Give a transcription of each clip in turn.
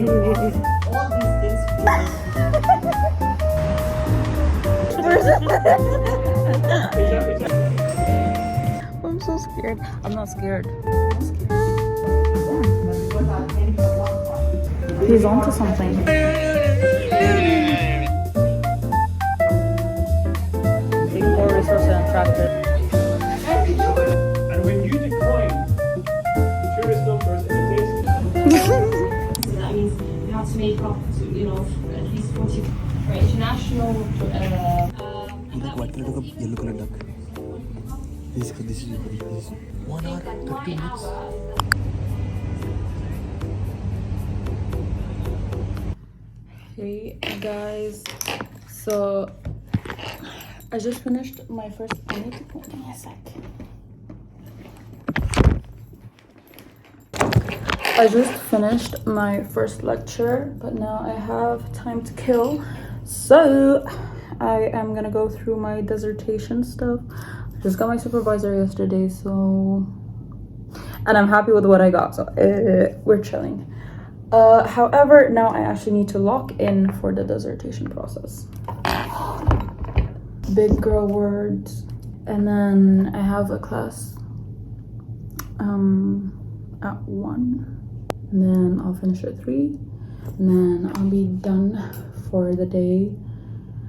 All these things. I'm so scared. I'm not scared. He's onto something. Being more resource and attractive. And when you decline the tourist numbers invitation, So that means you have to make up to, at least 40 for international. White color duck, yellow color duck. This is 1 hour 30 minutes. Hey guys, so I just finished my first. I need to give me a sec. I just finished my first lecture, but now I have time to kill. So I am gonna go through my dissertation stuff. I just got my supervisor yesterday, and I'm happy with what I got, so we're chilling. However, now I actually need to lock in for the dissertation process. Big girl words, and then I have a class at 1, and then I'll finish at 3, and then I'll be done for the day.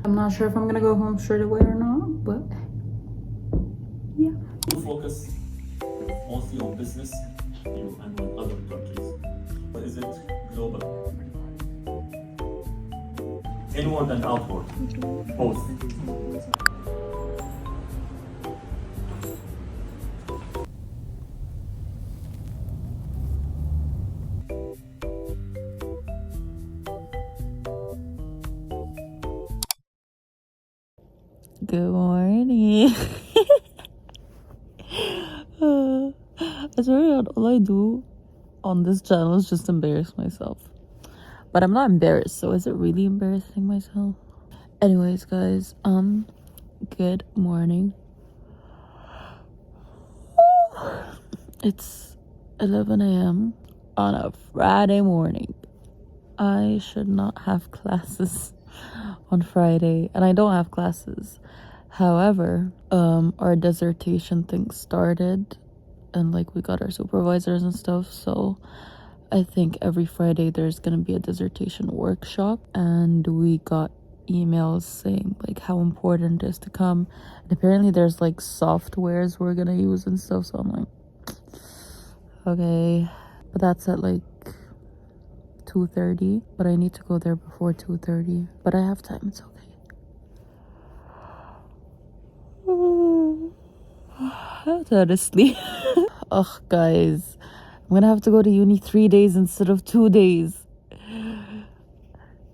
I'm not sure if I'm gonna go home straight away or not, but yeah. you focus mostly on business and on other countries. Or is it global? Inward and outward? Both. Good morning. I swear all I do on this channel is just embarrass myself. But I'm not embarrassed, so is it really embarrassing myself? Anyways, guys, good morning. It's 11 a.m. on a Friday morning. I should not have classes on Friday, and I don't have classes. However, our dissertation thing started, and like we got our supervisors and stuff, so I think every Friday there's gonna be a dissertation workshop, and we got emails saying like how important it is to come, and apparently there's like softwares we're gonna use and stuff, so I'm like, okay, but that's at like 2:30, but I need to go there before 2:30, but I have time, it's okay. Honestly. Ugh, guys, I'm gonna have to go to uni 3 days instead of 2 days.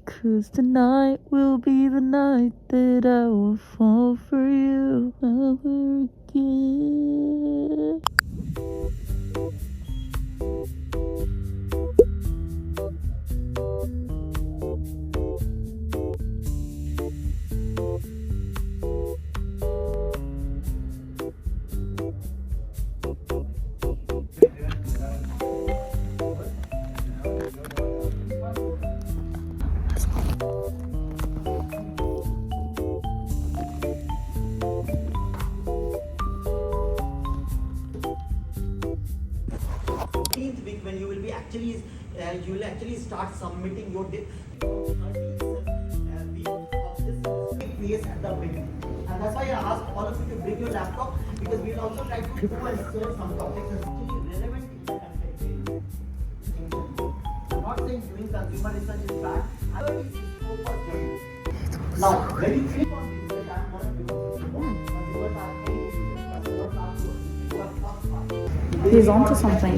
'Cause tonight will be the night that I will fall for you ever again. Week when you will be actually start submitting your week of this days at the beginning, and that's why I asked all of you to bring your laptop, because we will also try to go and share some topics that are actually relevant in the content area. I'm not saying doing consumer research is bad. I will be focused on it. Now, when you click on this, that I'm going to do consumers are good. He's onto something.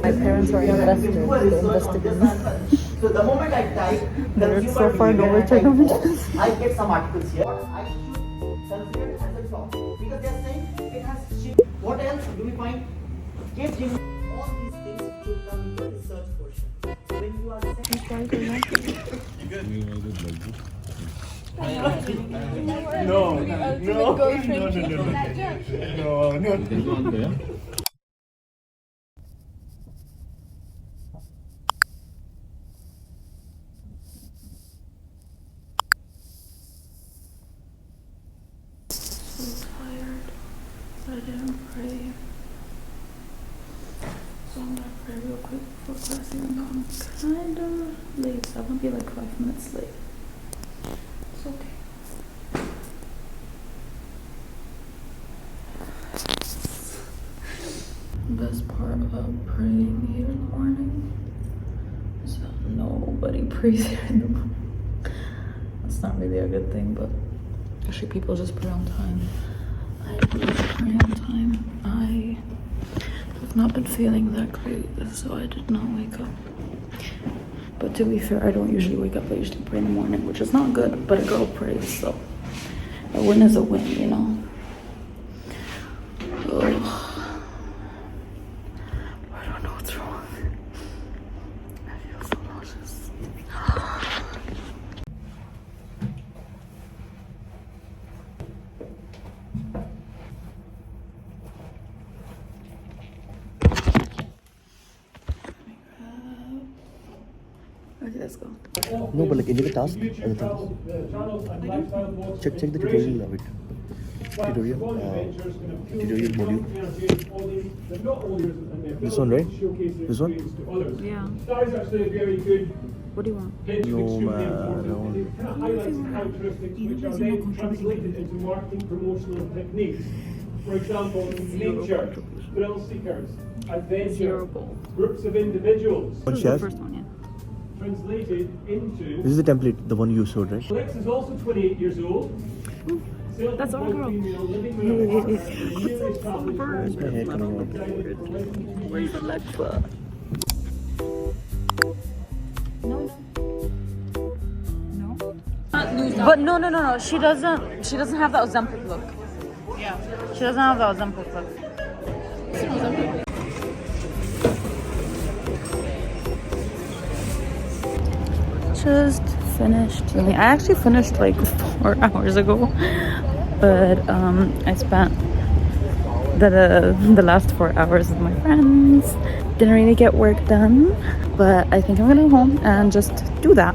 My parents are invested. They invested in me. So the moment I type so far no return on this. I get some articles here. What I should consider as a topic, because they are saying it has shift. What else do we find? Keep giving all these things should come in your research portion. So when you are saying I didn't pray. So I'm gonna pray real quick before class, even though I'm kinda late. So I'm gonna be like 5 minutes late. It's okay. Best part about praying here in the morning is that nobody prays here in the morning. That's not really a good thing, but actually people just pray on time. I don't pray on time. I have not been feeling that great, so I did not wake up. But to be fair, I don't usually wake up. I usually pray in the morning, which is not good, but a girl prays, so a win is a win, you know? Ugh. I don't know what's wrong. I feel so nauseous. Okay, let's go. No, but like any other task, other things. Check the tutorial of it. Tutorial module. This one, right? This one? Yeah. That is actually a very good What do you want? No, man. No. highlights characteristics which are then translated into marketing promotional techniques. For example, nature, thrill seekers, adventure, groups of individuals. One The chef. first one, yeah. Translated into. This is the template, the one you showed, right? Alex is also 28 years old. That's our girl. Where's my hair coming out? Where's Alexa? No. But no. She doesn't have that Ozempic look. Yeah. She doesn't have that Ozempic look. Just finished uni. I actually finished like 4 hours ago, but I spent the last 4 hours with my friends. Didn't really get work done, but I think I'm gonna go home and just do that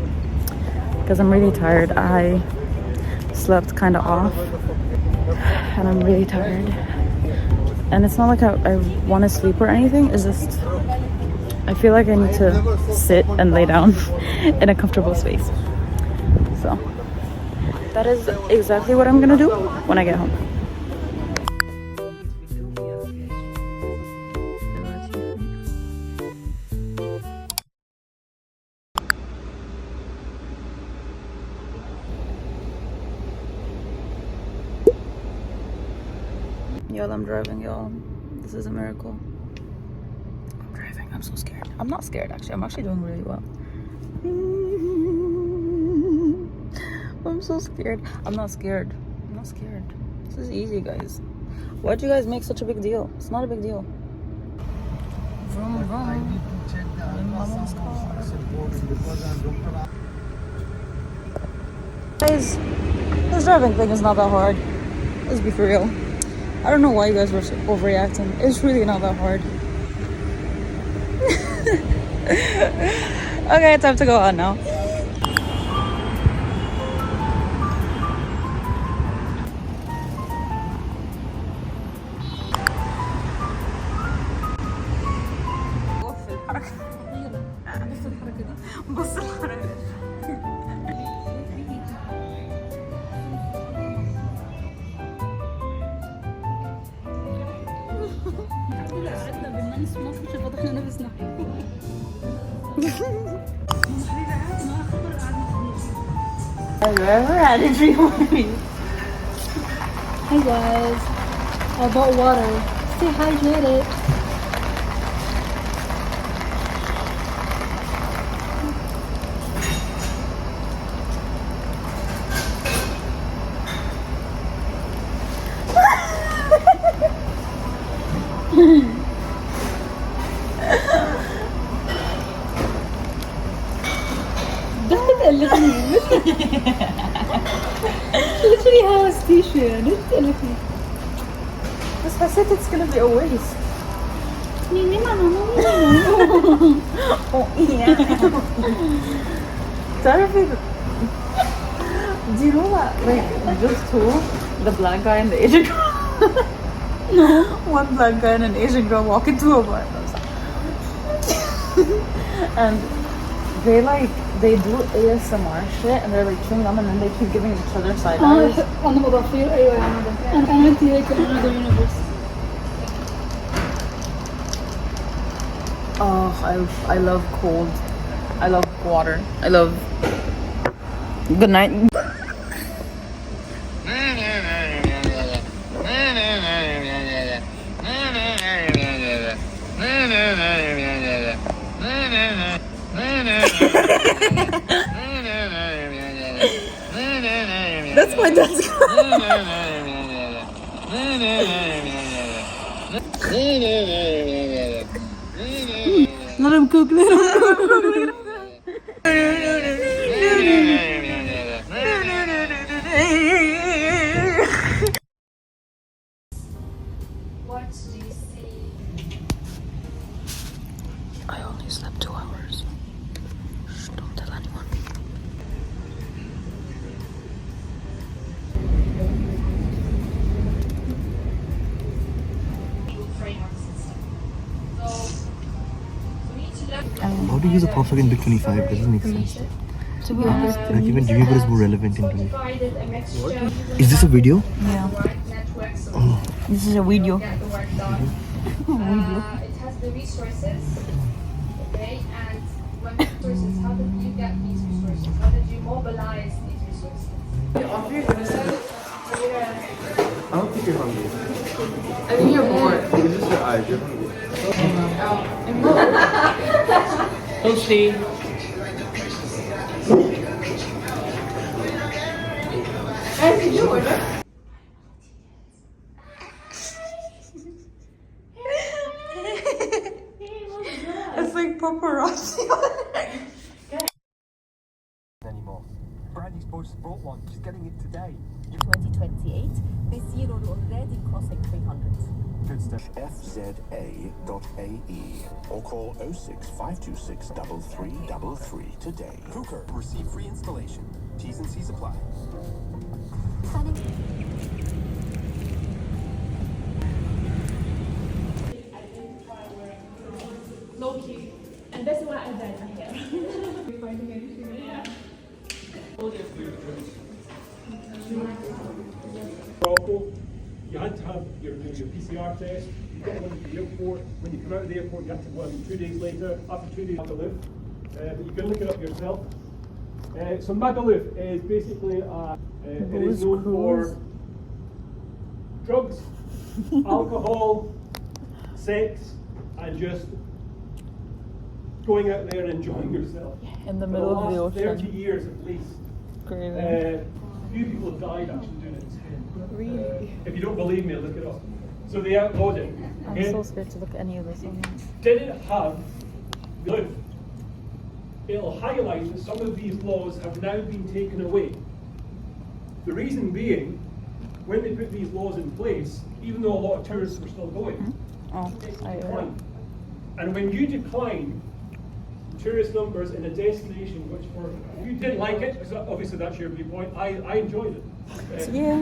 because I'm really tired. I slept kind of off and I'm really tired, and it's not like I want to sleep or anything. It's just I feel like I need to sit and lay down in a comfortable space. So that is exactly what I'm gonna do when I get home. Y'all, I'm driving, y'all. This is a miracle. I'm driving. I'm so scared. I'm not scared, actually. I'm actually doing really well. I'm so scared. I'm not scared. I'm not scared. This is easy, guys. Why'd you guys make such a big deal? It's not a big deal. Vroom, vroom. In Mama's car. Guys, this driving thing is not that hard. Let's be for real. I don't know why you guys were so overreacting. It's really not that hard. Okay, time to go on now. Have you ever had a dream with me? Hey guys, I bought water. Stay hydrated. Literally how is t-shirt. بس حسيت it's gonna be a waste. تعرفي do you know that like just who the black guy and the Asian girl One black guy and an Asian girl walk into a bar. And I was like, and they do ASMR shit and they're like chewing gum and then they keep giving each other side eyes. أنا بضيف أيوة أنا أنت هيك another universe. Oh, I love cold. I love water. I love. Good night. That's my dad's. Let him cook, let him cook. What do you see? I only slept 2 hours. Shh, don't tell anyone. Framework system. So we need to learn. How to use a perfect in Big 25 doesn't make sense. To be honest, Like even Dreamweaver is more relevant in 25. Provided a mixture Is this a video? yeah. network, so This is a video. get the work done. It has the resources, okay, and when resources, how did you get these resources? How did you mobilize these resources? I don't think you're hungry. I think you're bored. It's just your eyes. You're hungry. Toasty. It's like paparazzi. Anymore. Brandy's boss brought one. She's getting it today. 2028, this year we're already crossing 300. Good stuff. fza.ae or call 06 526 3333 today. Cooker. Receive free installation. T's and C's apply. Low key. And that's why I dyed my hair. Morocco, you had to have your PCR test. You got one at the airport. When you come out of the airport, you had to have one 2 days later. After 2 days, you have to live. But you can look it up yourself. So Magaluf is basically it is known for drugs, alcohol, sex, and just going out there and enjoying yourself. In the For middle of the last ocean. 30 years at least. Crazy. Few people have died actually doing it. Really? If you don't believe me, look it up. So they outlawed it. I'm Okay? so scared to look at any of this online. Did it have good? It'll highlight that some of these laws have now been taken away. The reason being, when they put these laws in place, even though a lot of tourists were still going, Oh, it I declined. And when you decline tourist numbers in a destination which were, you didn't like it, because obviously that's your viewpoint, I enjoyed it. yeah,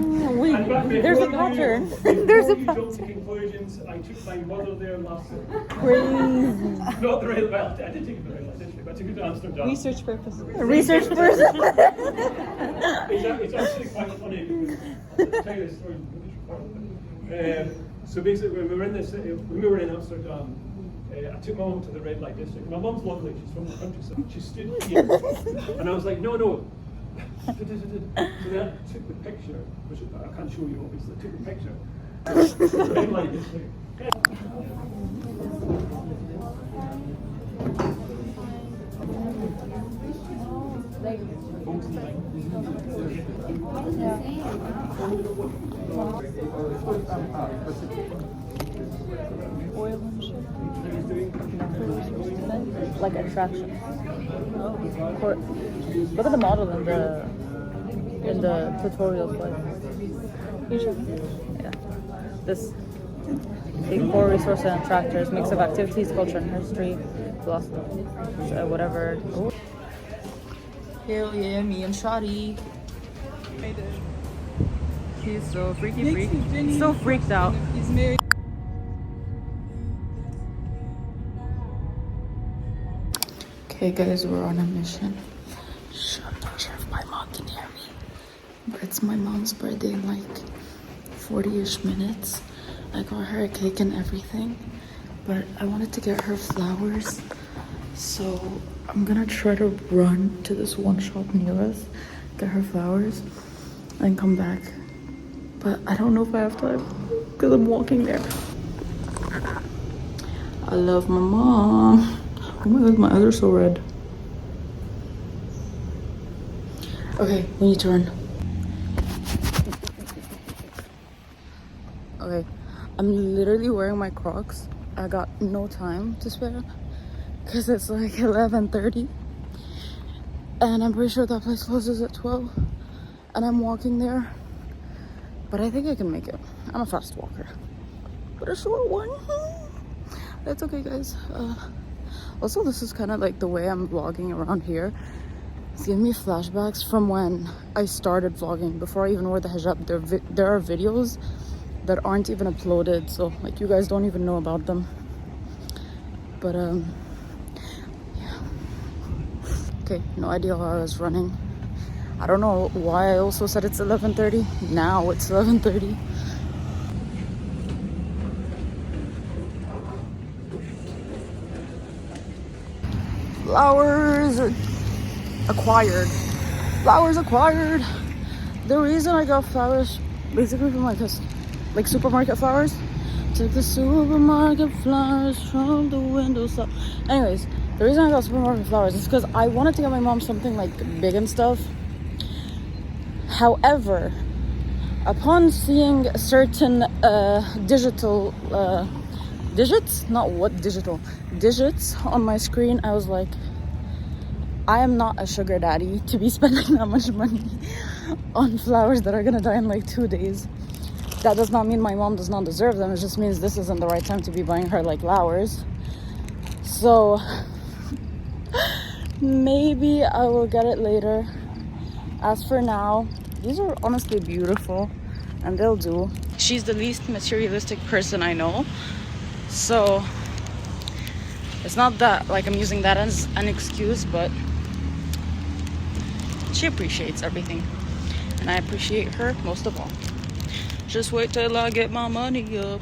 But there's a before pattern. before There's a you jump to pattern. conclusions, I took my mother there last Crazy. not the red well, I did take it the red light, but I took it to Amsterdam. Research purposes. Research person. It's actually quite funny because I'll tell you this story. So basically, when we were in the city, when we were in Amsterdam, I took my mum to the red light district. My mum's lovely; she's from the countryside. She stood here, and I was like, "No, no." So then I took the picture, which I can't show you obviously. I took the picture. Red light district. Oil and shit. Like attraction. Look at the model in the tutorial slide. Yeah. This big core resource and attractors, mix of activities, culture and history, philosophy, whatever. Ooh. Hell yeah, me and Shawty. He's so freaky. So freaked out. Okay guys, we're on a mission. I'm not sure if my mom can hear me, but it's my mom's birthday in like 40-ish minutes. I got her a cake and everything, but I wanted to get her flowers, so I'm gonna try to run to this one shop near us, get her flowers, and come back. But I don't know if I have time because I'm walking there. I love my mom. Oh my god, my eyes are so red. Okay, we need to run. Okay, I'm literally wearing my Crocs. I got no time to spare because it's like 11:30 and I'm pretty sure that place closes at 12 and I'm walking there, but I think I can make it. I'm a fast walker, but a short one. That's okay guys. Also, this is kind of like the way I'm vlogging around here. It's giving me flashbacks from when I started vlogging, before I even wore the hijab. There are videos that aren't even uploaded, so like you guys don't even know about them. But yeah. Okay, no idea how I was running. I don't know why I also said it's 11:30. Now it's 11:30. Flowers acquired. Flowers acquired. The reason I got flowers basically from like supermarket flowers. Took the supermarket flowers from the window. So anyways, the reason I got supermarket flowers is because I wanted to get my mom something like big and stuff. However, upon seeing certain digital digits, not what digital, digits on my screen, I was like, I am not a sugar daddy to be spending that much money on flowers that are gonna die in like 2 days. That does not mean my mom does not deserve them. It just means this isn't the right time to be buying her like flowers. So maybe I will get it later. As for now, these are honestly beautiful and they'll do. She's the least materialistic person I know. So it's not that like I'm using that as an excuse, but she appreciates everything. And I appreciate her most of all. Just wait till I get my money up.